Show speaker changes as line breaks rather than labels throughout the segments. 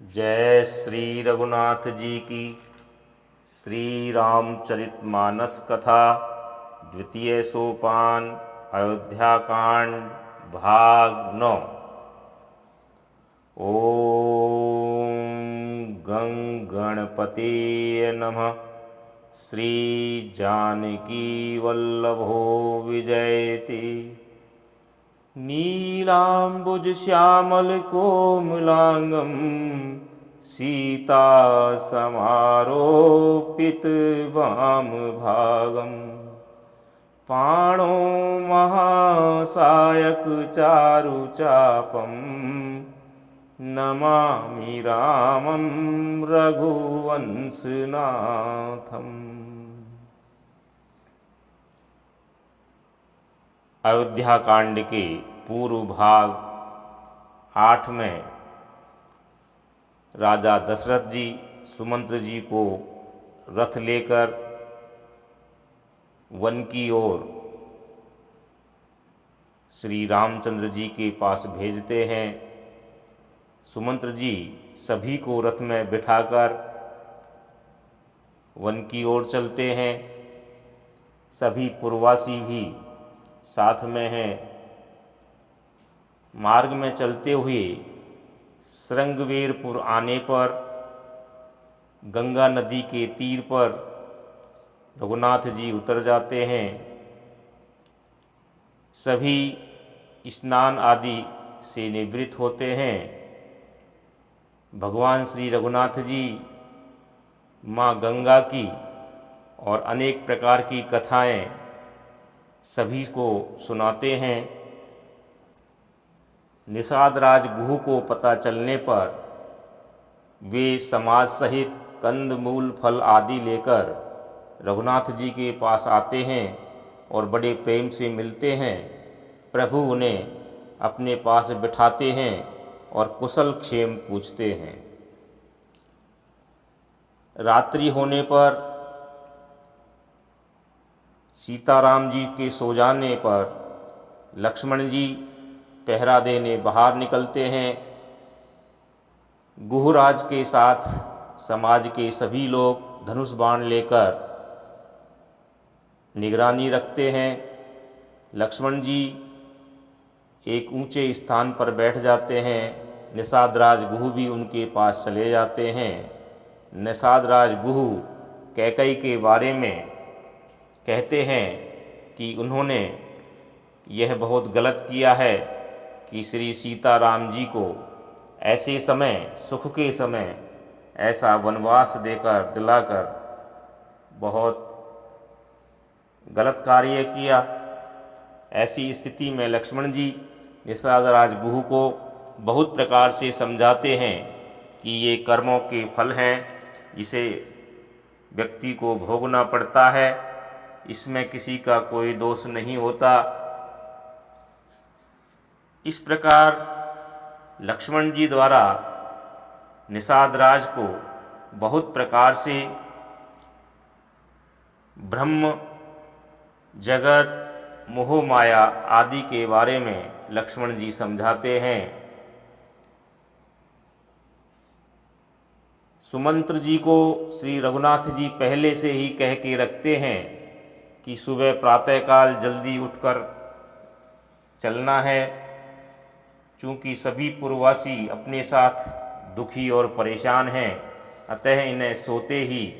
जय श्री रघुनाथ जी की। श्री रामचरितमानस कथा द्वितीय सोपान अयोध्या कांड भाग 9। ओम गं गणपते नमः। श्री जानकी वल्लभो विजयति। नीलाम्बुज श्यामल कोमलांगं सीता समारोपित वाम भागं पाणो महासायक चारु चापं नमामि रामं रघुवंशनाथम्। अयोध्या कांड के पूर्व भाग 8 में राजा दशरथ जी सुमंत्र जी को रथ लेकर वन की ओर श्री रामचंद्र जी के पास भेजते हैं। सुमंत्र जी सभी को रथ में बिठाकर वन की ओर चलते हैं। सभी पुरवासी भी साथ में हैं। मार्ग में चलते हुए श्रृंगवेरपुर आने पर गंगा नदी के तीर पर रघुनाथ जी उतर जाते हैं। सभी स्नान आदि से निवृत्त होते हैं। भगवान श्री रघुनाथ जी माँ गंगा की और अनेक प्रकार की कथाएं सभी को सुनाते हैं। निषाद राज गुह को पता चलने पर वे समाज सहित कंद मूल फल आदि लेकर रघुनाथ जी के पास आते हैं और बड़े प्रेम से मिलते हैं। प्रभु उन्हें अपने पास बिठाते हैं और कुशल क्षेम पूछते हैं। रात्रि होने पर सीताराम जी के सो जाने पर लक्ष्मण जी पहरा देने बाहर निकलते हैं। गुहराज के साथ समाज के सभी लोग धनुष बाण लेकर निगरानी रखते हैं। लक्ष्मण जी एक ऊंचे स्थान पर बैठ जाते हैं। निषाद राज गुह भी उनके पास चले जाते हैं। निषाद राज गुह कैकई के बारे में कहते हैं कि उन्होंने यह बहुत गलत किया है कि श्री सीताराम जी को ऐसे समय, सुख के समय ऐसा वनवास देकर दिलाकर बहुत गलत कार्य किया। ऐसी स्थिति में लक्ष्मण जी निषाद राज गुह को बहुत प्रकार से समझाते हैं कि ये कर्मों के फल हैं, जिसे व्यक्ति को भोगना पड़ता है। इसमें किसी का कोई दोष नहीं होता। इस प्रकार लक्ष्मण जी द्वारा निषाद राज को बहुत प्रकार से ब्रह्म, जगत, मोह माया आदि के बारे में लक्ष्मण जी समझाते हैं। सुमंत्र जी को श्री रघुनाथ जी पहले से ही कह के रखते हैं कि सुबह प्रातःकाल जल्दी उठकर चलना है। चूँकि सभी पुरवासी अपने साथ दुखी और परेशान हैं, अतः इन्हें सोते ही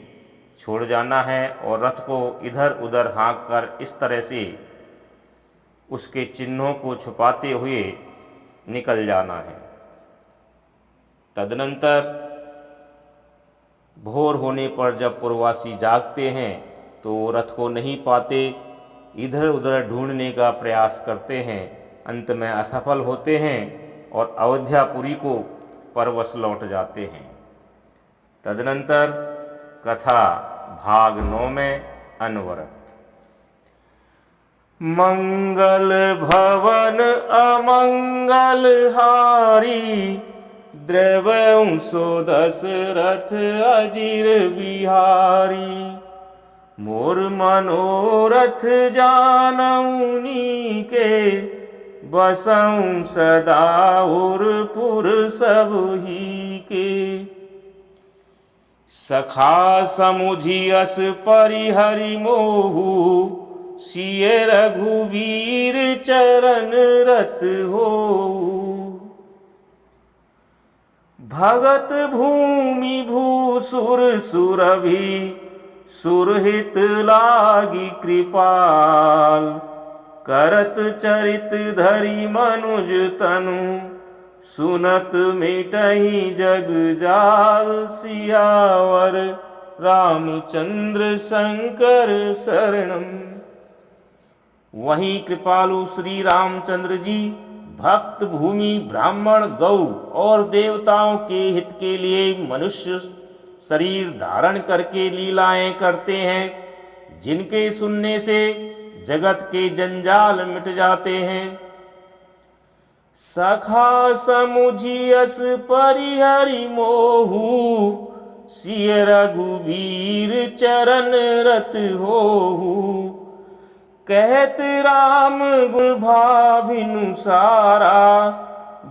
छोड़ जाना है और रथ को इधर उधर हाँक कर इस तरह से उसके चिन्हों को छुपाते हुए निकल जाना है। तदनंतर भोर होने पर जब पुरवासी जागते हैं तो रथ को नहीं पाते, इधर उधर ढूंढने का प्रयास करते हैं। अंत में असफल होते हैं और अयोध्यापुरी को परवश लौट जाते हैं। तदनंतर कथा भाग 9 में अनवरत। मंगल भवन अमंगल हारी, द्रवंशो दशरथ अजीर बिहारी। मोर मनोरथ जानउनी के, बसऊं सदा उरपुर सब ही के। सखा समुझि अस परिहरि मोहु, सिय रघुवीर चरण रत होऊ। भगत भूमि भूसुर सुरभि, सुरहित लागी कृपाल। करत चरित धरि मनुज तनु, सुनत मिटहि जग जाल। सियावर रामचंद्र शंकर शरणम। वहीं कृपालु श्री रामचंद्र जी भक्त, भूमि, ब्राह्मण, गौ और देवताओं के हित के लिए मनुष्य शरीर धारण करके लीलाएं करते हैं, जिनके सुनने से जगत के जंजाल मिट जाते हैं। सखा समुझि अस परिहरि मोहु, सिय रघुवीर चरण रत होहु। कहत राम गुण भाभिनु सारा,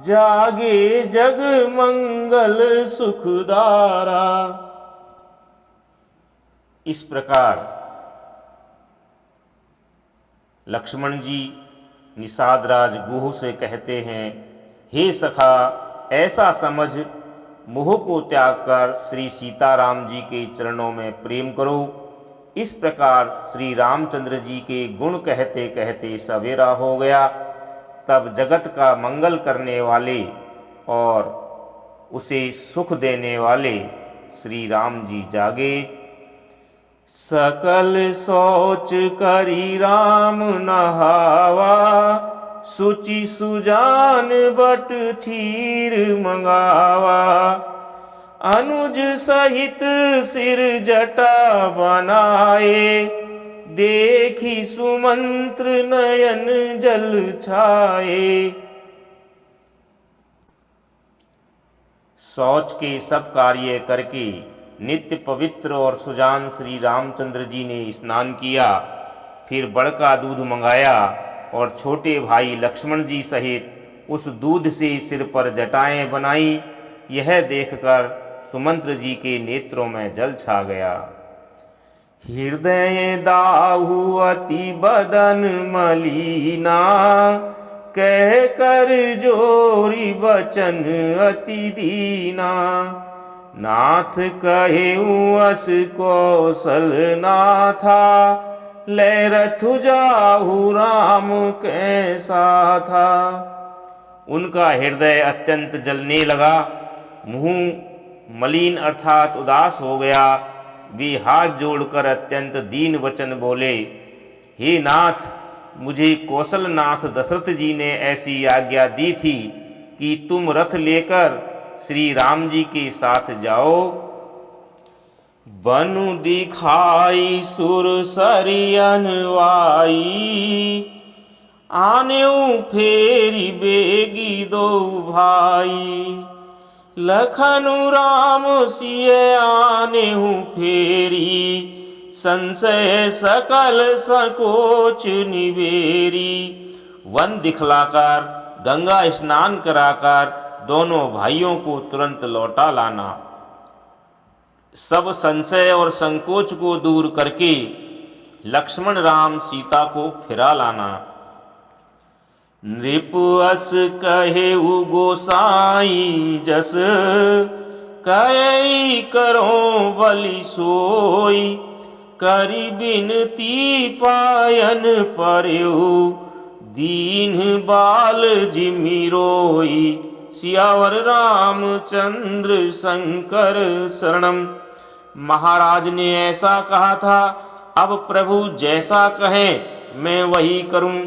जागे जग मंगल सुखदारा। इस प्रकार लक्ष्मण जी निषाद राज गुह से कहते हैं, हे सखा, ऐसा समझ मोह को त्याग कर श्री सीताराम जी के चरणों में प्रेम करो। इस प्रकार श्री रामचंद्र जी के गुण कहते कहते सवेरा हो गया। तब जगत का मंगल करने वाले और उसे सुख देने वाले श्री राम जी जागे। सकल सोच करी राम नहावा, सुचि सुजान बट क्षीर मंगावा। अनुज सहित सिर जटा बनाए, देखी सुमंत्र नयन जल छाए। शौच के सब कार्य करके नित्य पवित्र और सुजान श्री रामचंद्र जी ने स्नान किया। फिर बड़का दूध मंगाया और छोटे भाई लक्ष्मण जी सहित उस दूध से सिर पर जटाएं बनाई। यह देखकर सुमंत्र जी के नेत्रों में जल छा गया। हृदय दाहु अति बदन मलीना, कह कर जोरी बचन अति दीना। नाथ कहेऊ अस कौशल नाथा, ले रथु जाहु राम कैसा था। उनका हृदय अत्यंत जलने लगा, मुँह मलिन अर्थात उदास हो गया। वे हाथ जोड़कर अत्यंत दीन वचन बोले, हे नाथ, मुझे कौशलनाथ दशरथ जी ने ऐसी आज्ञा दी थी कि तुम रथ लेकर श्री राम जी के साथ जाओ। बनु दिखाई सुर सरियन वाई, आनेऊ फेरी बेगी दो भाई। लखनु राम सिय आनेहु फेरी, संशय सकल संकोच निवेरी। वन दिखलाकर गंगा स्नान कराकर दोनों भाइयों को तुरंत लौटा लाना। सब संशय और संकोच को दूर करके लक्ष्मण राम सीता को फिरा लाना। नृप अस कहेउ गोसाई जस, कई करो बलि सोई। करी बिनती पायन पर्यु, दीन बाल जिमि रोई। सियावर रामचंद्र शंकर शरणम। महाराज ने ऐसा कहा था, अब प्रभु जैसा कहें मैं वही करूं।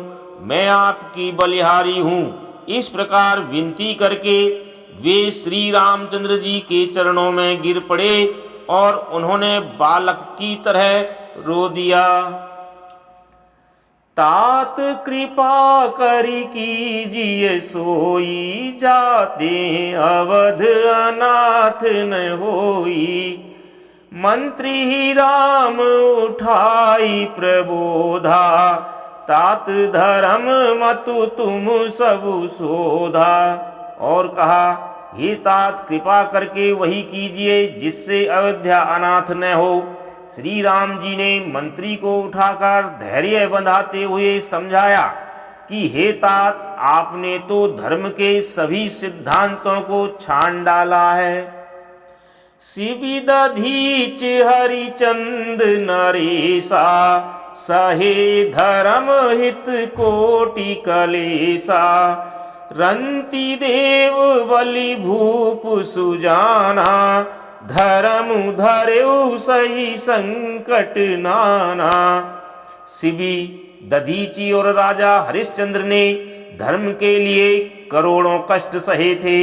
मैं आपकी बलिहारी हूँ। इस प्रकार विनती करके वे श्री रामचंद्र जी के चरणों में गिर पड़े और उन्होंने बालक की तरह रो दिया। तात कृपा करी कीजिए सोई, जाते अवध अनाथ न होई। मंत्री ही राम उठाई प्रबोधा, तात धर्म मतु तुम सब शोधा। और कहा, हे तात, कृपा करके वही कीजिए जिससे अयोध्या अनाथ न हो। श्री राम जी ने मंत्री को उठाकर धैर्य बंधाते हुए समझाया कि हे तात, आपने तो धर्म के सभी सिद्धांतों को छान डाला है। शिवि दधीच हरिचंद नरेशा, सहे धर्म हित कोटि कलेसा। रंति देव बलि भूप सुजाना, धर्म धर्यु सही संकट नाना। शिवि दधीची और राजा हरिश्चंद्र ने धर्म के लिए करोड़ों कष्ट सहे थे।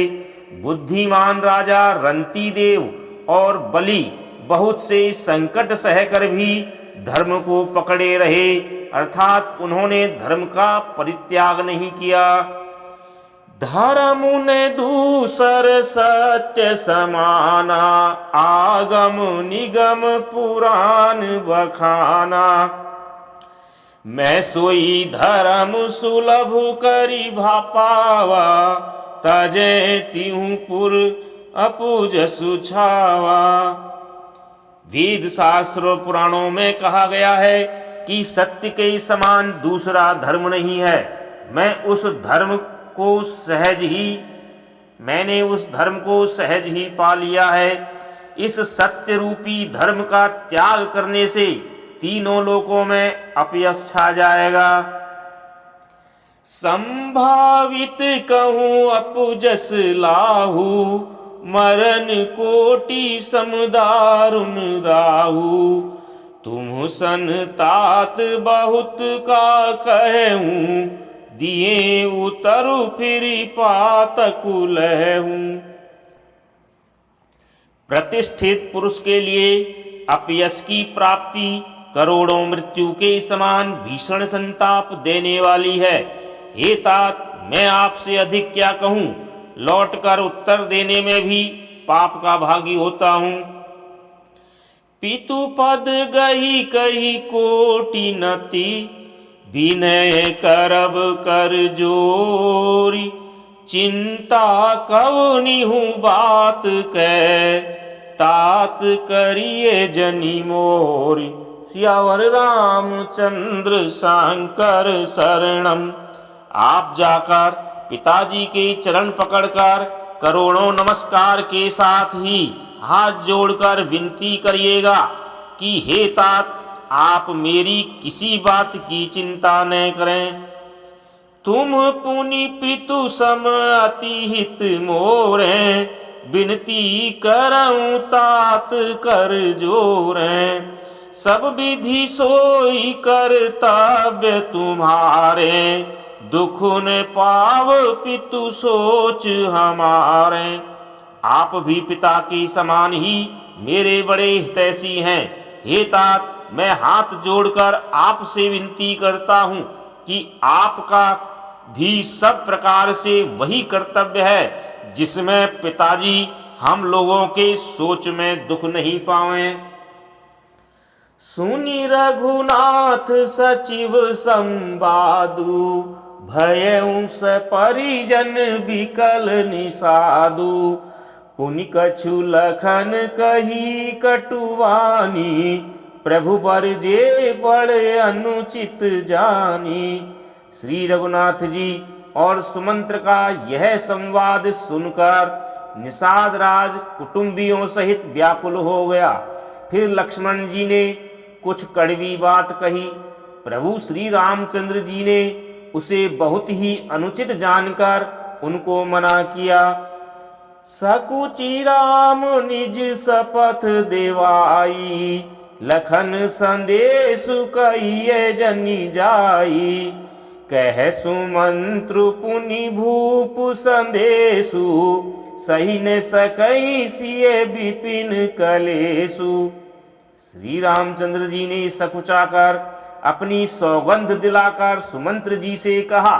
बुद्धिमान राजा रंती देव और बलि बहुत से संकट सहकर भी धर्म को पकड़े रहे, अर्थात उन्होंने धर्म का परित्याग नहीं किया। धर्म ने दूसर सत्य समाना, आगम निगम पुराण बखाना। मैं सोई धर्म सुलभ करी भापावा, तजे तिहु पुर अपूज सुछावा। वेद शास्त्र और पुराणों में कहा गया है कि सत्य के समान दूसरा धर्म नहीं है। मैंने उस धर्म को सहज ही पा लिया है। इस सत्य रूपी धर्म का त्याग करने से तीनों लोकों में अपयश छा जाएगा। संभावित कहूँ अपुजस लाहू, मरण कोटि समदारुन दाहू। तुम सन तात बहुत का कहूँ, दिए उतरु फिर पातकु लहूं। प्रतिष्ठित पुरुष के लिए अपयश की प्राप्ति करोड़ों मृत्यु के समान भीषण संताप देने वाली है। हे तात, मैं आपसे अधिक क्या कहूँ, लौटकर उत्तर देने में भी पाप का भागी होता हूँ। पितु पद गही कही कोटि नति, विनय करब कर जोरी। चिंता कवनिहु बात कै, तात करिए जनि मोरी। सियावर रामचंद्र शंकर शरणम। आप जाकर पिताजी के चरण पकड़कर करोड़ों नमस्कार के साथ ही हाथ जोड़कर विनती करिएगा कि हे तात, आप मेरी किसी बात की चिंता न करें। तुम पुनि पितु सम अति हित मोरे, बिनती करऊं तात कर जोरे। सब विधि सोई कर्तव्य तुम्हारे, दुख न पाव पितु सोच हमारे। आप भी पिता के समान ही मेरे बड़े हितैषी हैं। हे तात, मैं हाथ जोड़कर आपसे विनती करता हूँ कि आपका भी सब प्रकार से वही कर्तव्य है जिसमें पिताजी हम लोगों के सोच में दुख नहीं पावें। सुनि रघुनाथ सचिव संवादु, भयउ स परिजन विकल निषादु। पुनि कछु लखन कही कटुवानी, प्रभु बर जे बड़े अनुचित जानी। श्री रघुनाथ जी और सुमंत्र का यह संवाद सुनकर निषाद राज कुटुंबियों सहित व्याकुल हो गया। फिर लक्ष्मण जी ने कुछ कड़वी बात कही। प्रभु श्री रामचंद्र जी ने उसे बहुत ही अनुचित जानकर उनको मना किया। सकुचि राम निज शपथ देवाई, लखन संदेश कहिए जनि जाई। कह सुमंत्रु पुनि भूप संदेशु, सही न सकई सिए विपिन कलेशु। श्री रामचंद्र जी ने सकुचाकर अपनी सौगंध दिलाकर सुमंत्र जी से कहा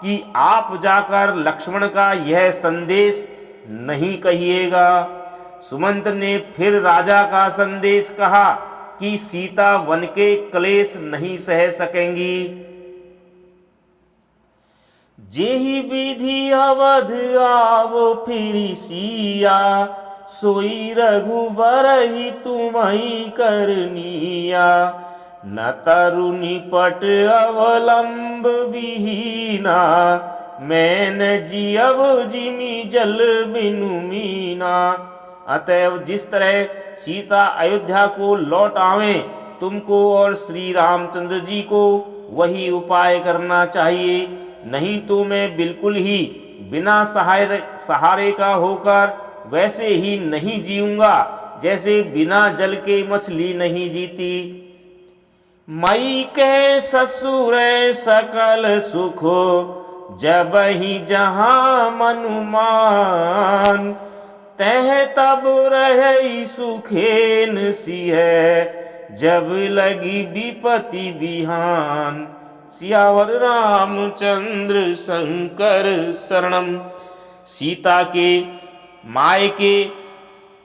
कि आप जाकर लक्ष्मण का यह संदेश नहीं कहिएगा। सुमंत्र ने फिर राजा का संदेश कहा कि सीता वन के क्लेश नहीं सह सकेंगी। जेहि विधि अवध आवो फिर सिया, सोई रघुबर ही तुम्हि करनिया। न तरु निपट अवलंब विहीना, मैं न जियब जिमि जल बिनु मीना। अतएव जिस तरह सीता अयोध्या को लौट आवे, तुमको और श्री रामचंद्र जी को वही उपाय करना चाहिए, नहीं तो मैं बिल्कुल ही बिना सहारे का होकर वैसे ही नहीं जीऊंगा जैसे बिना जल के मछली नहीं जीती। मई के ससुर सकल सुखो, जब ही जहाँ मनुमान। तह तब रहे सुखेन सिंह, जब लगी विपत्ति बिहान। सियावर रामचंद्र शंकर शरणम। सीता के मायके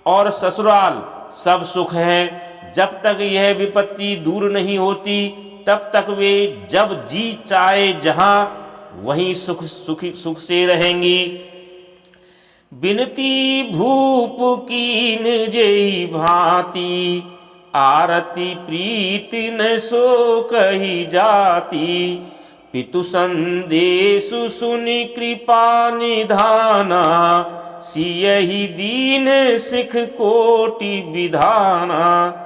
और ससुराल सब सुख हैं। जब तक यह विपत्ति दूर नहीं होती, तब तक वे जब जी चाहे जहाँ वहीं सुख से रहेंगी। बिनती भूप कीन जेहि भांति, आरती प्रीति न सो कही जाती। पितु संदेशु सुनि कृपा निधाना, सियहि दीन सिख कोटि विधाना।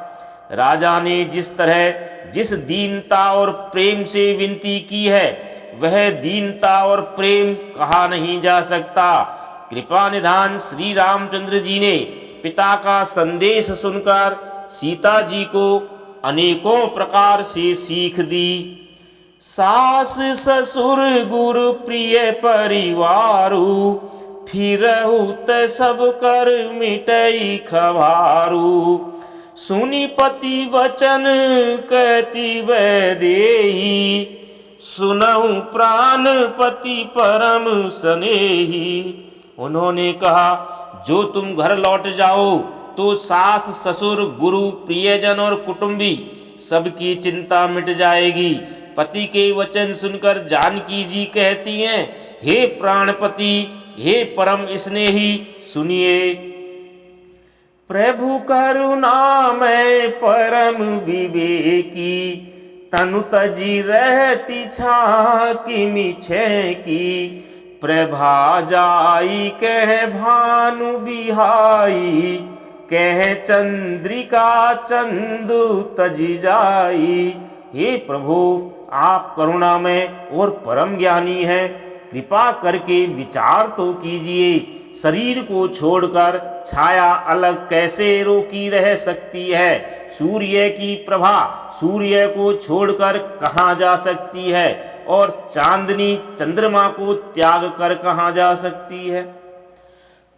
राजा ने जिस तरह जिस दीनता और प्रेम से विनती की है, वह दीनता और प्रेम कहा नहीं जा सकता। कृपा निधान श्री रामचंद्र जी ने पिता का संदेश सुनकर सीता जी को अनेकों प्रकार से सीख दी। सास ससुर गुरु प्रिय परिवारु, फिरहु त सब कर मिटई खवारू। सुनि पति वचन कहती वैदेही, सुनहु प्राण पति परम स्नेही। उन्होंने कहा, जो तुम घर लौट जाओ तो सास ससुर गुरु प्रियजन और कुटुंबी सबकी चिंता मिट जाएगी। पति के वचन सुनकर जानकी जी कहती हैं, हे प्राणपति, हे परम स्नेही, सुनिए। प्रभु करुणा में परम विवेकी, तनु तजी रहती छाकी मिछे की। प्रभा जाई कह भानु बिहाई, कह चंद्रिका चंदु तजी जाई। हे प्रभु, आप करुणामय और परम ज्ञानी है, कृपा करके विचार तो कीजिए। शरीर को छोड़कर छाया अलग कैसे रोकी रह सकती है? सूर्य की प्रभा सूर्य को छोड़कर कहाँ जा सकती है? और चांदनी चंद्रमा को त्याग कर कहाँ जा सकती है?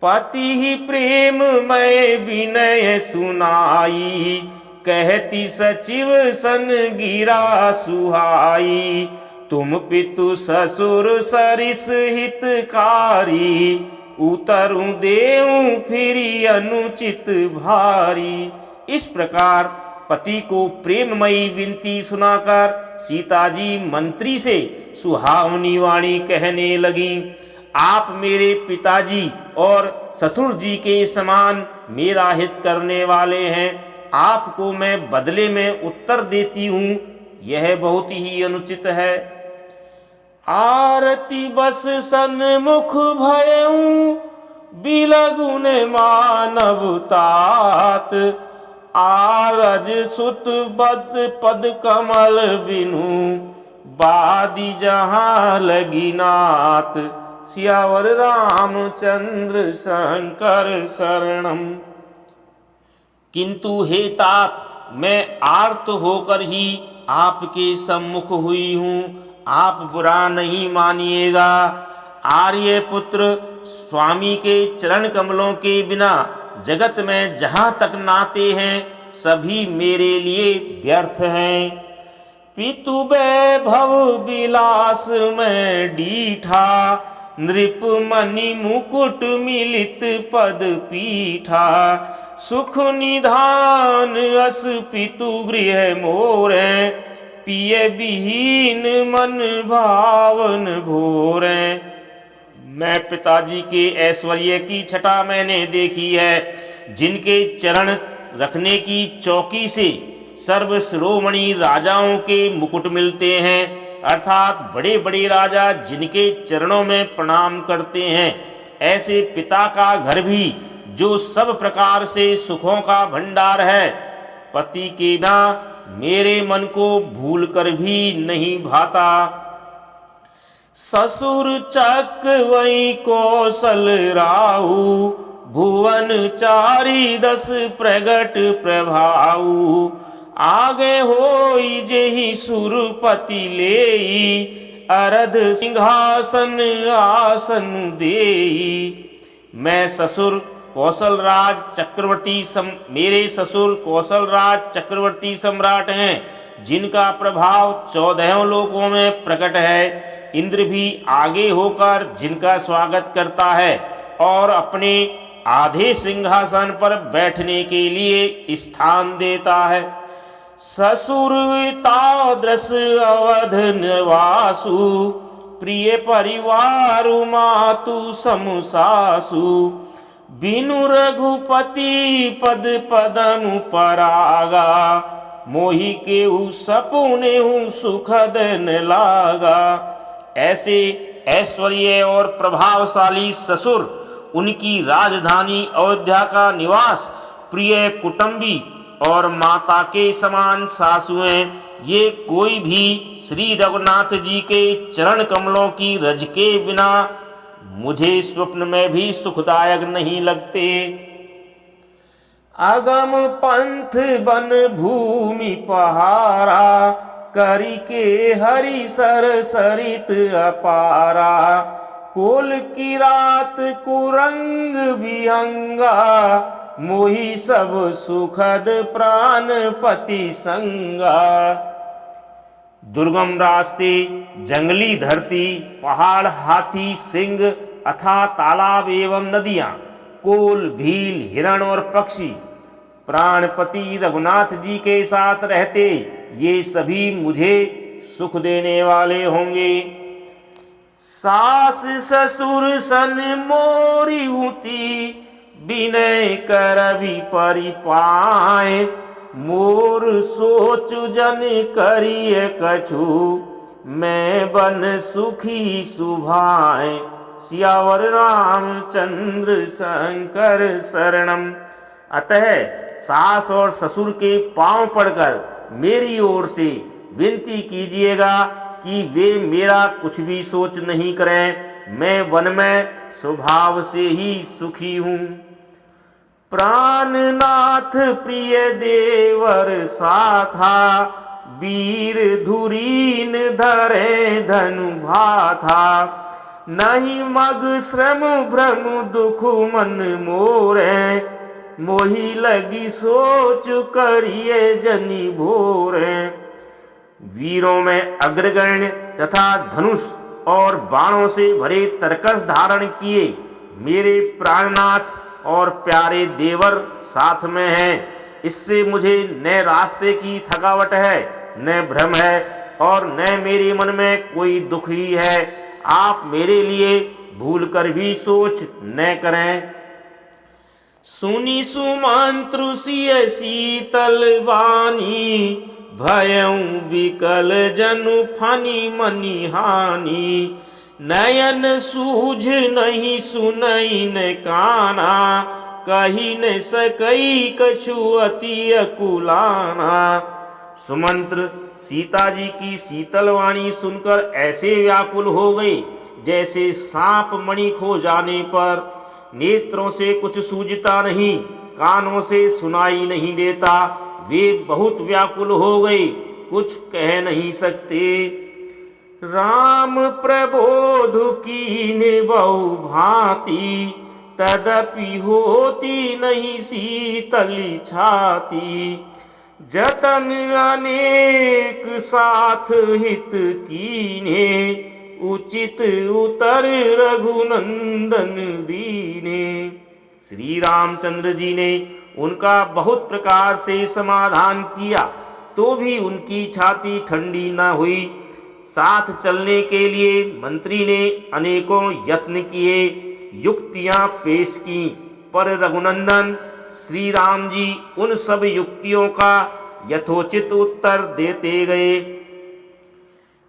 पति ही प्रेम मैं विनय सुनाई, कहती सचिव सन गिरा सुहाई। तुम पितु ससुर सरिस हितकारी, उतरूं देऊं फिरी अनुचित भारी। इस प्रकार पति को प्रेममयी विनती सुनाकर सीता जी मंत्री से सुहावनी वाणी कहने लगी। आप मेरे पिताजी और ससुर जी के समान मेरा हित करने वाले हैं, आपको मैं बदले में उत्तर देती हूँ, यह बहुत ही अनुचित है। आरती बस सन्मुख भयऊं, बिलगुन मानव तात। आरज सुत बद पद कमल बिनु, बादी जहाँ लगी नात। सियावर रामचंद्र शंकर शरणम। किंतु हे तात, मैं आर्त होकर ही आपके सम्मुख हुई हूँ, आप बुरा नहीं मानिएगा। आर्य पुत्र, स्वामी के चरण कमलों के बिना जगत में जहाँ तक नाते हैं सभी मेरे लिए व्यर्थ हैं। पितु वैभव विलास में डीठा, नृप मणि मुकुट मिलित पद पीठा। सुख निधान अस पितु गृह मोरे, पिय विहीन मन भावन भोरे। मैं पिताजी के ऐश्वर्य की छटा मैंने देखी है, जिनके चरण रखने की चौकी से सर्व शिरोमणि राजाओं के मुकुट मिलते हैं, अर्थात बड़े बड़े राजा जिनके चरणों में प्रणाम करते हैं। ऐसे पिता का घर भी जो सब प्रकार से सुखों का भंडार है, पति के बिना मेरे मन को भूल कर भी नहीं भाता। ससुर चक वही कौशल राहु, भुवन चारी दस प्रगट प्रभाऊ। आगे होई जेहि सुरपति लेई, अरध सिंहासन आसन देई। मैं ससुर कौशल राज चक्रवर्ती मेरे ससुर कौशल राज चक्रवर्ती सम्राट हैं, जिनका प्रभाव 14 लोकों में प्रकट है। इंद्र भी आगे होकर जिनका स्वागत करता है और अपने आधे सिंहासन पर बैठने के लिए स्थान देता है। ससुर तादृश अवध निवासु, प्रिय परिवार मातु समसासु। बिनु रघुपति पद पदम परागा, मोहि केहु सपुने हूँ सुखद न लागा। ऐसे ऐश्वर्य और प्रभावशाली ससुर, उनकी राजधानी अयोध्या का निवास, प्रिय कुटुंबी और माता के समान सासुएं, ये कोई भी श्री रघुनाथ जी के चरण कमलों की रज के बिना मुझे स्वप्न में भी सुखदायक नहीं लगते। अगम पंथ बन भूमि पहारा, करी के हरि सर सरित अपारा। कोल की रात कुरंग विहंगा, मोहि सब सुखद प्राण पति संगा। दुर्गम रास्ते, जंगली धरती, पहाड़, हाथी, सिंह अथवा तालाब एवं नदियाँ, कोल, भील, हिरण और पक्षी प्राणपति रघुनाथ जी के साथ रहते, ये सभी मुझे सुख देने वाले होंगे। सास ससुर सन मोरी हुती, विनय कर भी परिपाए। मोर सोचु जन करिय कछु, मैं बन सुखी सुभाए। सियावर रामचंद्र शंकर शरणम। अतः सास और ससुर के पांव पड़कर मेरी ओर से विनती कीजिएगा कि वे मेरा कुछ भी सोच नहीं करें। मैं वन में स्वभाव से ही सुखी हूँ। प्राणनाथ प्रिय देवर साथा, वीर धुरीन धरे धनु भाथा। नहीं मग श्रम भ्रम दुख मन मोरे, मोहि लगी सोच करिए जनि भोरे। वीरों में अग्रगण्य तथा धनुष और बाणों से भरे तरकस धारण किए मेरे प्राणनाथ और प्यारे देवर साथ में हैं। इससे मुझे न रास्ते की थकावट है, न भ्रम है और न मेरे मन में कोई दुख ही है। आप मेरे लिए भूल कर भी सोच न करें। सुनी सुमंत्रु सिय शीतल वाणी, भयं विकल जनु फनी मनि हानि। नयन सूझ नहीं सुनई न काना, कही न सकई कछु अति अकुलाना। सुमंत्र सीता जी की शीतल वाणी सुनकर ऐसे व्याकुल हो गए जैसे सांप मणि खो जाने पर। नेत्रों से कुछ सूझता नहीं, कानों से सुनाई नहीं देता। वे बहुत व्याकुल हो गए, कुछ कह नहीं सकते। राम प्रबोध कीन बहु भांति, तदपि होती नहीं शीतली छाती। जतन अनेक साथ हित कीने, उचित उतर रघुनंदन दीने। श्री रामचंद्र जी ने उनका बहुत प्रकार से समाधान किया तो भी उनकी छाती ठंडी न हुई। साथ चलने के लिए मंत्री ने अनेकों यत्न किए, युक्तियां पेश की, पर रघुनंदन श्री राम जी उन सब युक्तियों का यथोचित उत्तर देते गए।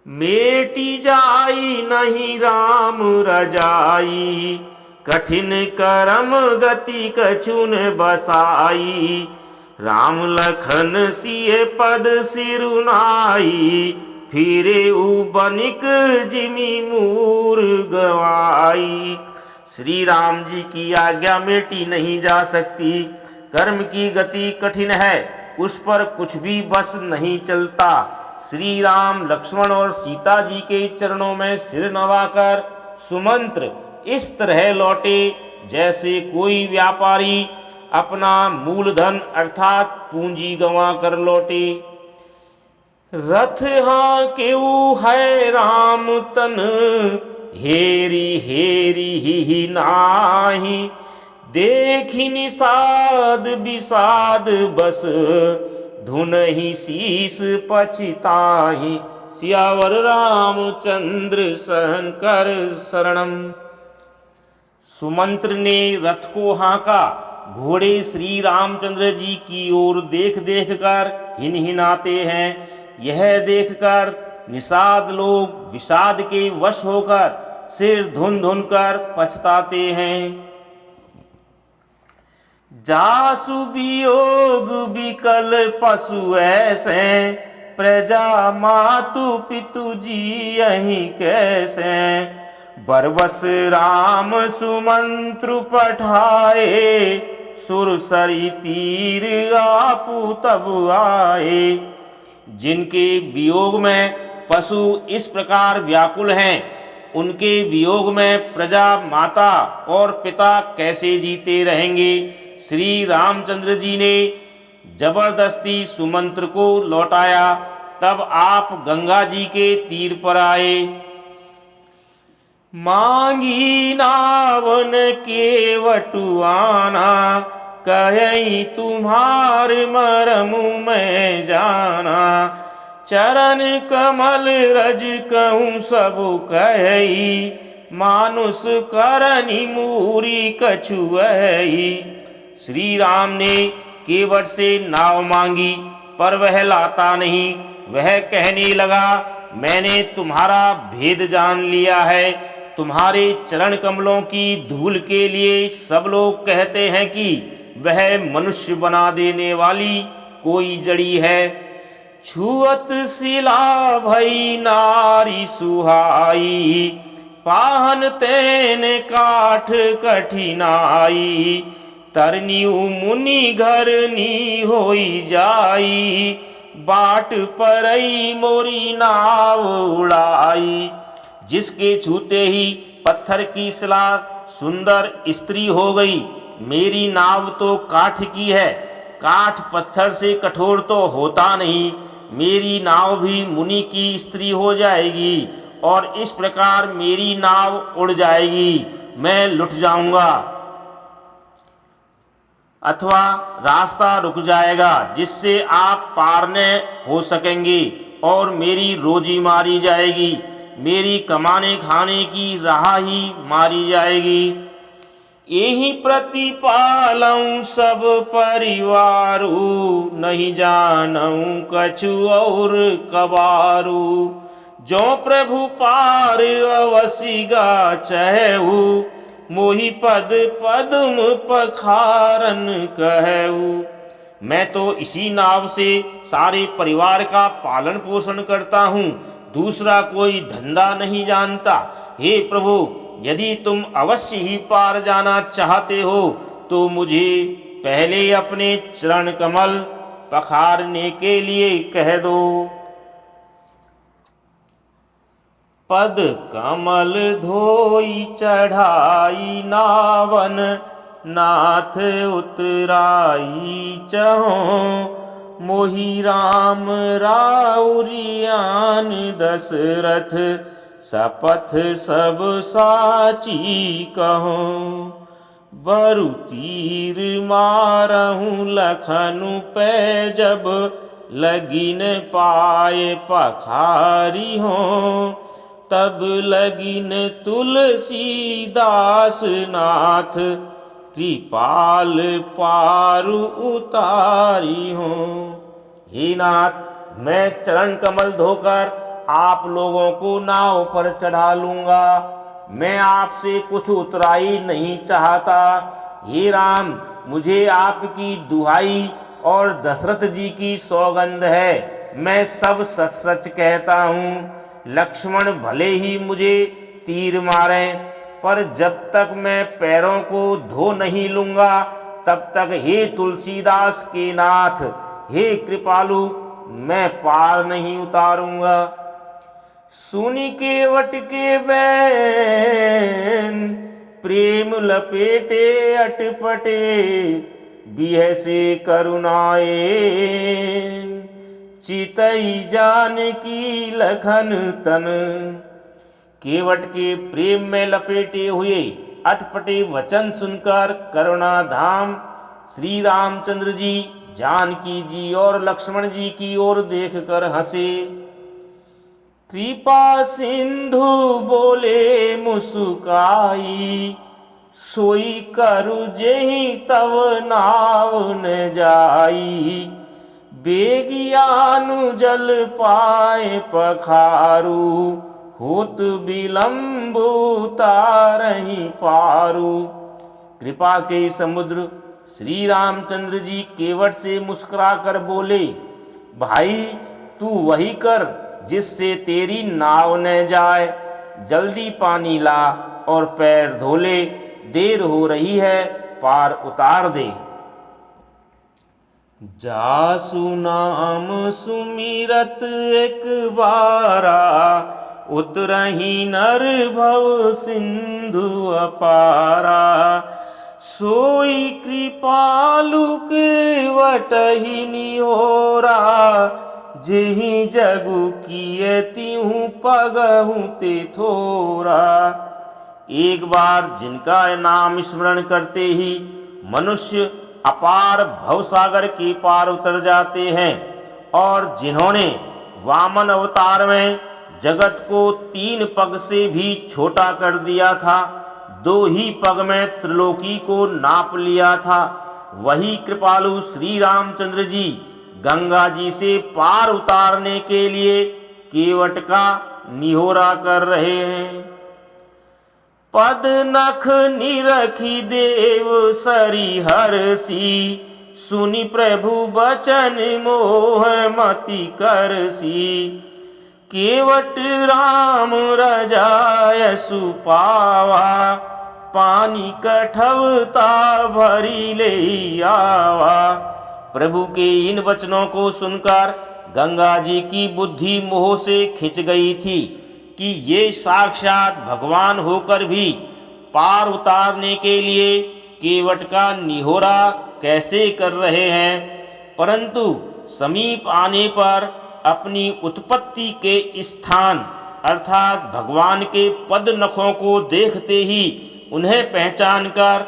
मेटी जाई नहीं राम रजाई, कठिन करम गति कछुन बसाई। राम लखन सिय पद सिरुनाई, फिरे बनिक जिमि मूर गवाई। श्री राम जी की आज्ञा मेटी नहीं जा सकती। कर्म की गति कठिन है, उस पर कुछ भी बस नहीं चलता। श्री राम लक्ष्मण और सीता जी के चरणों में सिर नवाकर सुमंत्र इस तरह लौटे जैसे कोई व्यापारी अपना मूलधन अर्थात पूंजी गंवा कर लौटे। रथ हाँ केऊ है राम तन, हेरी हेरी ही नाही। देखी निषाद विषाद बस, धुन ही शीस पछिताहि। सियावर रामचंद्र शंकर शरणम। सुमंत्र ने रथ को हाँका। घोड़े श्री रामचंद्र जी की ओर देख देख कर हिनहिनाते हैं। यह देखकर निषाद लोग विषाद के वश होकर सिर धुन धुन कर पछताते हैं। जासु वियोग विकल पशु ऐसे, प्रजा मातु पितु जी यहीं कैसे। बरबस राम सुमंत्र पठाए, सुरसरी तीर आपू तब आए। जिनके वियोग में पशु इस प्रकार व्याकुल हैं, उनके वियोग में प्रजा माता और पिता कैसे जीते रहेंगे। श्री रामचंद्र जी ने जबरदस्ती सुमंत्र को लौटाया। तब आप गंगा जी के तीर पर आए। मांगी नावन के वटुआना, कहीं तुम्हार मरमु में जाना। चरण कमल रज कहूँ सब कही, मानुष करनी मूरी कछुअही। श्री राम ने केवट से नाव मांगी, पर वह लाता नहीं। वह कहने लगा, मैंने तुम्हारा भेद जान लिया है। तुम्हारे चरण कमलों की धूल के लिए सब लोग कहते हैं कि वह मनुष्य बना देने वाली कोई जड़ी है। छुअत शिला भई नारी सुहाई, पाहन तेन काठ कठिनाई। तरनियु मुनि घरनी होई जाई, बाट परई मोरी नाव उड़ाई। जिसके छूते ही पत्थर की शिला सुंदर स्त्री हो गई। मेरी नाव तो काठ की है, काठ पत्थर से कठोर तो होता नहीं। मेरी नाव भी मुनि की स्त्री हो जाएगी और इस प्रकार मेरी नाव उड़ जाएगी, मैं लुट जाऊंगा अथवा रास्ता रुक जाएगा, जिससे आप पार न हो सकेंगे और मेरी रोजी मारी जाएगी। मेरी कमाने खाने की राह ही मारी जाएगी। यही प्रतिपालऊं सब परिवारू, नहीं जानऊं कछु और कबारू। जो प्रभु पार अवसिगा चहु, मोहि पद पद्म पखारन कहू। मैं तो इसी नाव से सारे परिवार का पालन पोषण करता हूँ, दूसरा कोई धंधा नहीं जानता। हे प्रभु, यदि तुम अवश्य ही पार जाना चाहते हो तो मुझे पहले अपने चरण कमल पखारने के लिए कह दो। पद कमल धोई चढ़ाई नावन, नाथ उतराई चहो। मोहि राम राउरियान दशरथ, शपथ सब साची कहो। बरु तीर मारहूँ लखनु पे जब, लगिन पाए पखारी हो, तब लगिन तुलसीदास नाथ कृपाल पारु उतारी हो। हे नाथ, मैं चरण कमल धोकर आप लोगों को नाव पर चढ़ा लूंगा। मैं आपसे कुछ उतराई नहीं चाहता। हे राम, मुझे आपकी दुहाई और दशरथ जी की सौगंध है, मैं सब सच सच कहता हूँ। लक्ष्मण भले ही मुझे तीर मारें, पर जब तक मैं पैरों को धो नहीं लूंगा तब तक हे तुलसीदास के नाथ, हे कृपालु, मैं पार नहीं उतारूंगा। सुनी केवट के बैन प्रेम लपेटे अटपटे, बिह से करुणाए चितई जानकी लखन तन। केवट के प्रेम में लपेटे हुए अटपटे वचन सुनकर करुणाधाम श्री रामचंद्र जी जानकी जी और लक्ष्मण जी की ओर देखकर हंसे। कृपा सिंधु बोले मुस्काई, सोई करु जेहि तव नाव न जाई। बेगियानु जल पाए पखारू, होत विलंब उतारहि पारू। कृपा के समुद्र श्री रामचंद्र जी केवट से मुस्कुराकर बोले, भाई तू वही कर जिससे तेरी नाव न जाए। जल्दी पानी ला और पैर धो ले, देर हो रही है, पार उतार दे। जासु नाम सुमिरत एक बारा, उतरहि नर भव सिंधु अपारा। सोई कृपालु केवटहि निहोरा, जेहि जगु किए तिहु पगहु ते थोरा। एक बार जिनका नाम स्मरण करते ही मनुष्य अपार भवसागर के पार उतर जाते हैं, और जिन्होंने वामन अवतार में जगत को 3 पग से भी छोटा कर दिया था, 2 ही पग में त्रिलोकी को नाप लिया था, वही कृपालु श्री रामचंद्र जी गंगा जी से पार उतारने के लिए केवट का निहोरा कर रहे हैं। पद नख निरखी देव सरी हरसी, सुनि प्रभु बचन मोह मति करसी। केवट राम रजाय सुपावा, पानी कठवता भरी ले आवा। प्रभु के इन वचनों को सुनकर गंगा जी की बुद्धि मोह से खिंच गई थी कि ये साक्षात भगवान होकर भी पार उतारने के लिए केवट का निहोरा कैसे कर रहे हैं। परंतु समीप आने पर अपनी उत्पत्ति के स्थान अर्थात भगवान के पद नखों को देखते ही उन्हें पहचानकर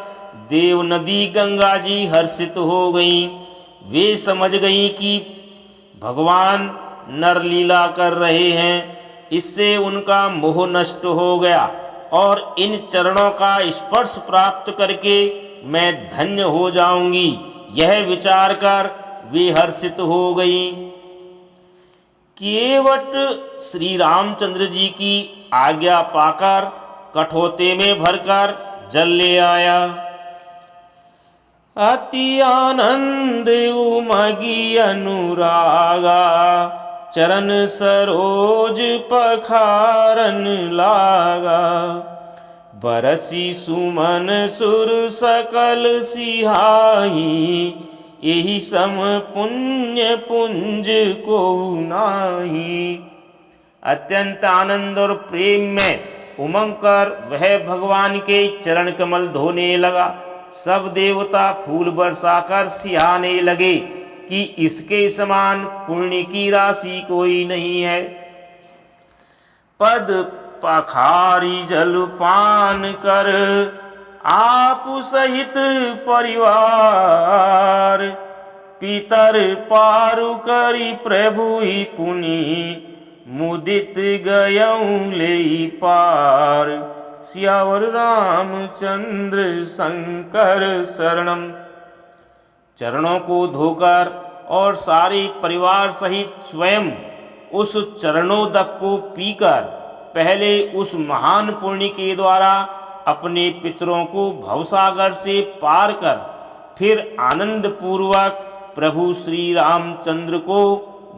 देव नदी गंगा जी हर्षित हो गईं। वे समझ गईं कि भगवान नरलीला कर रहे हैं। इससे उनका मोह नष्ट हो गया और इन चरणों का स्पर्श प्राप्त करके मैं धन्य हो जाऊंगी, यह विचार कर वे हर्षित हो गईं। केवट श्री रामचंद्र जी की आज्ञा पाकर कठोते में भरकर जल ले आया। अति आनंद उमगी अनुरागा, चरण सरोज पखारन लागा। बरसी सुमन सुर सकल सिहाई, यही सम पुण्य पुंज को नाही। अत्यंत आनंद और प्रेम में उमंग कर वह भगवान के चरण कमल धोने लगा। सब देवता फूल बरसाकर सिहाने लगे कि इसके समान पुण्य की राशि कोई नहीं है। पद पखारी जल पान कर आप सहित परिवार, पितर पारु करी प्रभु ही पुनि मुदित गयऊं ले पार। सियावर रामचंद्र शंकर शरणम। चरणों को धोकर और सारे परिवार सहित स्वयं उस चरणोदक को पीकर पहले उस महान पुण्य के द्वारा अपने पितरों को भवसागर से पार कर फिर आनंद पूर्वक प्रभु श्री रामचंद्र को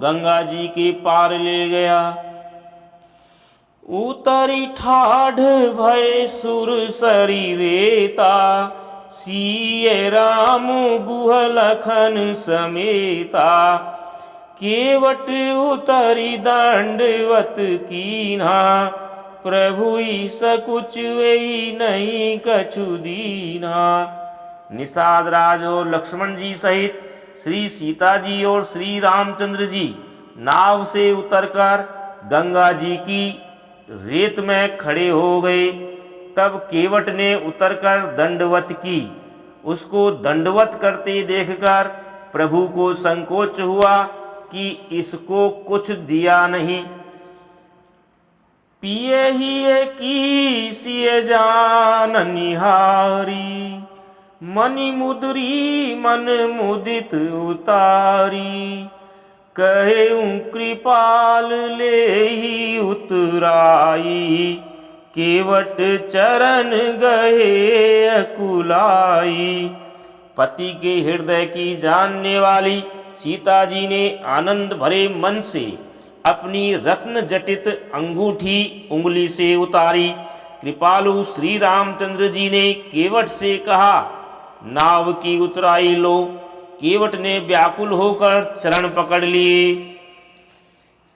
गंगा जी के पार ले गया। उतरी ठाढ़ भय सुर शरीरेता, सिय राम गुह लखन समेता। केवट उतरी दंडवत कीन्हा, प्रभु सकुच वेई नहीं कछु दीना। निषाद राज और लक्ष्मण जी सहित श्री सीता जी और श्री रामचंद्र जी नाव से उतरकर गंगा जी की रेत में खड़े हो गए। तब केवट ने उतरकर दंडवत की। उसको दंडवत करते देखकर प्रभु को संकोच हुआ कि इसको कुछ दिया नहीं। पिए ही की सिय जान निहारी, मनि मुद्री मन मुदित उतारी। कहे कृपाल ले ही उतराई, केवट चरण गए अकुलाई। पति के हृदय की जानने वाली सीता जी ने आनंद भरे मन से अपनी रत्न जटित अंगूठी उंगली से उतारी। कृपालु श्री रामचंद्र जी ने केवट से कहा, नाव की उतराई लो। केवट ने व्याकुल होकर चरण पकड़ लिए।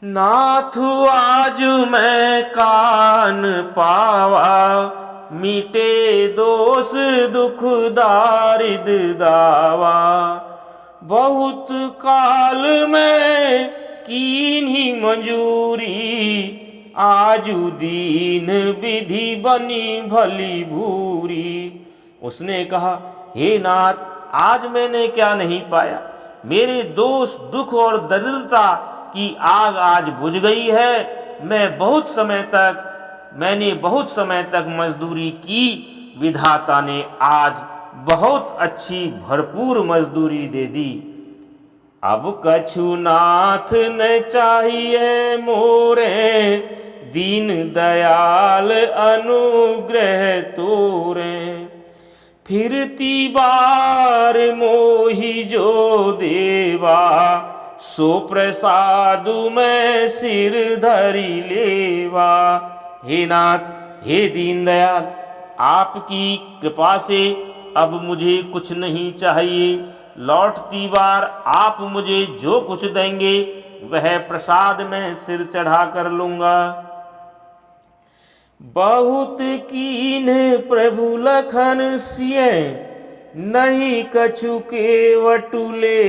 नाथ आज मैं कान पावा, मिटे दोष दुख दारिद दावा। बहुत काल में कीन्ही मंजूरी, आजू दीन विधि बनी भली भूरी। उसने कहा, हे नाथ, आज मैंने क्या नहीं पाया। मेरे दोष दुख और दरिद्रता की आग आज बुझ गई है। मैंने बहुत समय तक मजदूरी की। विधाता ने आज बहुत अच्छी भरपूर मजदूरी दे दी। अब कछु नाथ न चाहिए मोरे, दीन दयाल अनुग्रह तोरे। फिरती बार मोहि जो देवा, सो प्रसादु मैं सिर धरी लेवा। हे नाथ, हे दीनदयाल, आपकी कृपा से अब मुझे कुछ नहीं चाहिए। लौटती बार आप मुझे जो कुछ देंगे वह प्रसाद में सिर चढ़ा कर लूंगा। बहुत कीन प्रभु लखन सिय, नहीं कछु केवटुले।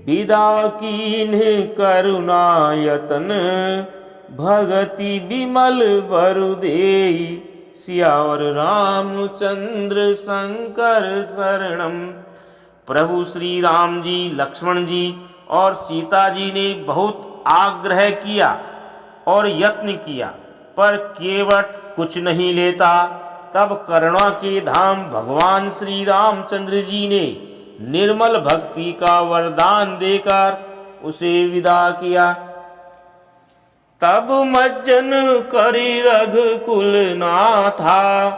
विदा कीन करुणायतन, भगति विमल बरु देई। सियावर रामचंद्र शंकर शरणम। प्रभु श्री राम जी, लक्ष्मण जी और सीता जी ने बहुत आग्रह किया और यत्न किया, पर केवट कुछ नहीं लेता। तब करुणा के धाम भगवान श्री रामचंद्र जी ने निर्मल भक्ति का वरदान देकर उसे विदा किया। तब मज्जन करी रघुकुल नाथा,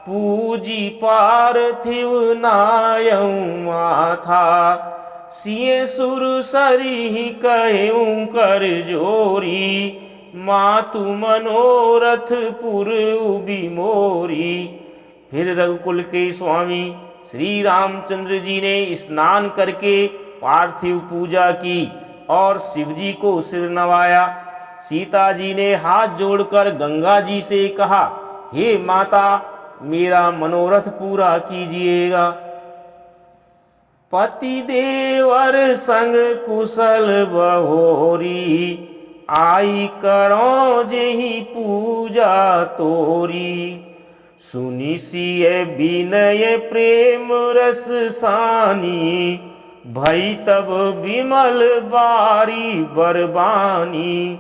पूजी पार्थिव नायऊ माथा। सिय सुर सरी कहूँ कर जोरी, मातु मनोरथ पुर उबी मोरी। फिर रघुकुल के स्वामी श्री रामचंद्र जी ने स्नान करके पार्थिव पूजा की और शिवजी को सिर नवाया। सीता जी ने हाथ जोड़कर गंगा जी से कहा, हे माता, मेरा मनोरथ पूरा कीजिएगा। पति देवर संग कुशल बहोरी, आई करो जेहि पूजा तोरी। सुनि सिय विनय प्रेम रस सानी, भई तब विमल बारी बरबानी,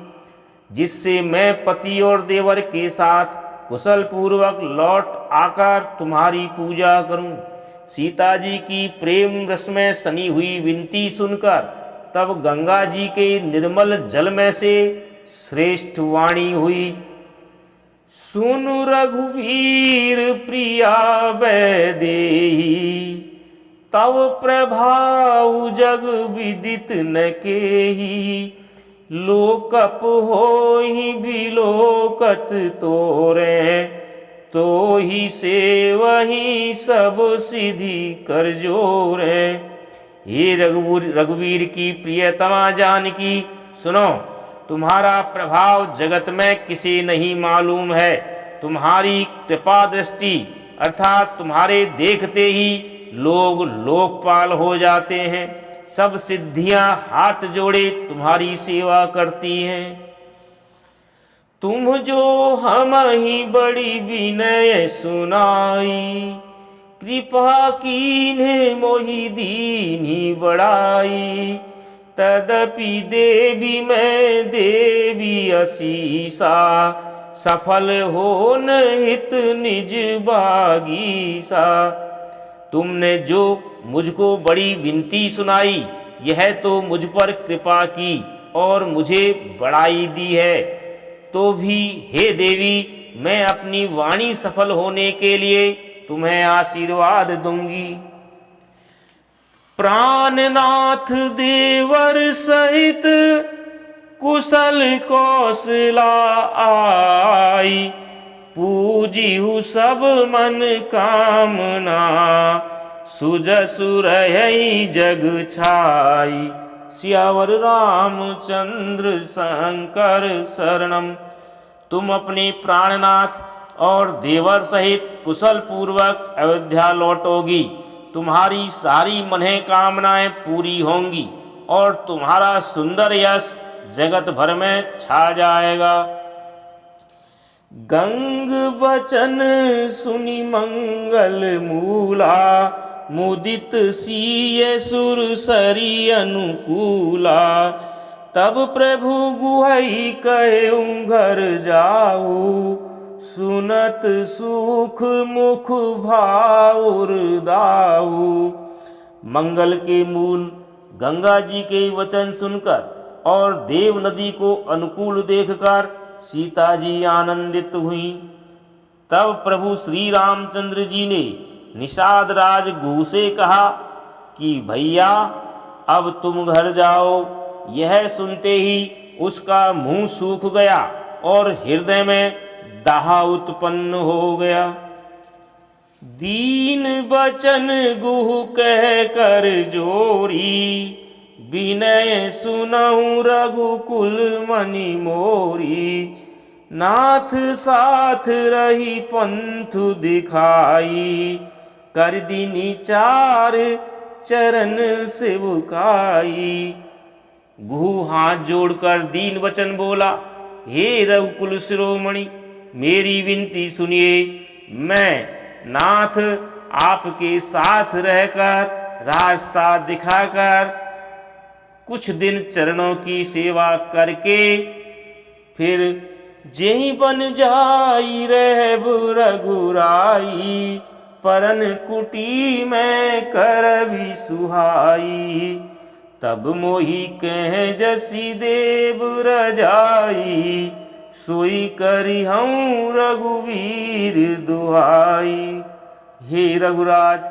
जिससे मैं पति और देवर के साथ कुशल पूर्वक लौट आकर तुम्हारी पूजा करूं। सीता जी की प्रेम रस में सनी हुई विनती सुनकर तब गंगा जी के निर्मल जल में से श्रेष्ठ वाणी हुई। सुन रघुवीर प्रिया वैदेही, तव प्रभाव जग विदित न केही। लोकप होहि बिलोकत तोरे, तो ही से वही सब सिद्धि कर जोरे। हे रघुवीर की प्रियतमा जानकी, सुनो, तुम्हारा प्रभाव जगत में किसी नहीं मालूम है। तुम्हारी कृपा दृष्टि अर्थात तुम्हारे देखते ही लोग लोकपाल हो जाते हैं। सब सिद्धियां हाथ जोड़े तुम्हारी सेवा करती हैं। तुम जो हम ही बड़ी विनय सुनाई, कृपा कीन्हे मोहि दीन्ही बड़ाई। तदपि देवी मैं देवी असीसा, सफल हो न हित निज बागीसा। तुमने जो मुझको बड़ी विनती सुनाई, यह तो मुझ पर कृपा की और मुझे बड़ाई दी है। तो भी हे देवी, मैं अपनी वाणी सफल होने के लिए तुम्हें आशीर्वाद दूंगी। प्राणनाथ देवर सहित कुशल कौशला आई, पूजिहु सब मन कामना, सुजसु रहई जग छाई। सियावर रामचंद्र शंकर शरणम। तुम अपने प्राणनाथ और देवर सहित कुशल पूर्वक अयोध्या लौटोगी। तुम्हारी सारी मने कामनाएं पूरी होंगी और तुम्हारा सुंदर यश जगत भर में छा जाएगा। गंग बचन सुनि मंगल मूला, मुदित सीय सुर सरी अनुकूला। तब प्रभु गुहई कहूँ घर जाऊ, सुनत सुख मुख भाउर दाऊ। मंगल के मूल गंगा जी के वचन सुनकर और देव नदी को अनुकूल देखकर सीता जी आनंदित हुई। तब प्रभु श्री रामचंद्र जी ने निषाद राज गुह से कहा कि भैया अब तुम घर जाओ। यह सुनते ही उसका मुंह सूख गया और हृदय में दाह उत्पन्न हो गया। दीन बचन गुह कह कर जोरी, विनय सुनहु रघुकुल मनि मोरी। नाथ साथ रही पंथु दिखाई, कर दीनी चार चरण सेवकाई। गुह हाथ जोड़कर दीन वचन बोला, हे रघुकुल शिरोमणि, मेरी विनती सुनिए। मैं नाथ आपके साथ रहकर रास्ता दिखाकर कुछ दिन चरणों की सेवा करके फिर जेहि बन जाई रहब रघुराई। परन कुटी में करबी सुहाई, तब मोहि कह जसी देव रजाई। सोई करी हूँ रघुवीर दुहाई। हे रघुराज,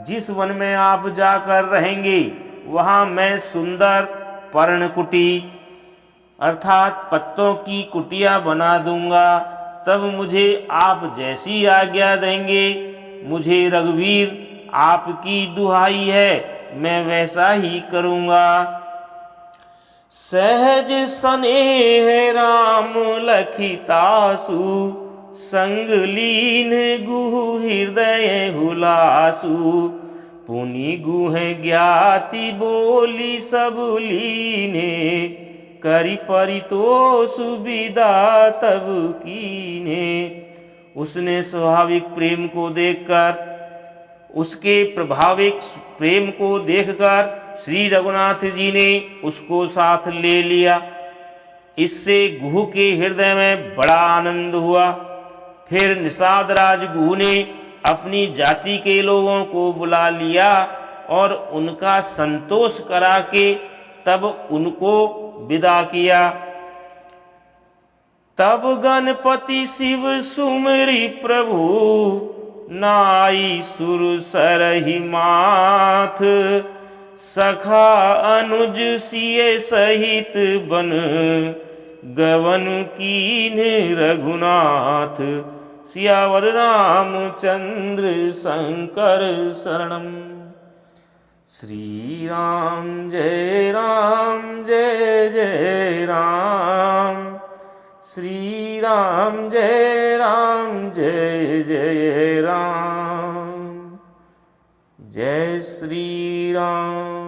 जिस वन में आप जाकर रहेंगे वहाँ मैं सुंदर पर्णकुटी अर्थात पत्तों की कुटिया बना दूंगा। तब मुझे आप जैसी आज्ञा देंगे, मुझे रघुवीर आपकी दुहाई है, मैं वैसा ही करूँगा। सहज स्नेह राम लखितासु, संग लीन गुह हृदय हुलासु। पुनि गुह ज्ञाति बोली सब लीने, करि परितोष विदा तब कीने। उसने स्वाभाविक प्रेम को देखकर, उसके प्रभाविक प्रेम को देखकर श्री रघुनाथ जी ने उसको साथ ले लिया। इससे गुह के हृदय में बड़ा आनंद हुआ। फिर निषाद राज गुह ने अपनी जाति के लोगों को बुला लिया और उनका संतोष करा के तब उनको विदा किया। तब गणपति शिव सुमरि प्रभु, नाई सुर सरहि माथ। सखा अनुज सिय सहित बन, गवन कीन रघुनाथ। सियावर रामचंद्र शंकर शरणम। श्री राम जय जय राम। श्री राम जय जय राम। जय श्री राम।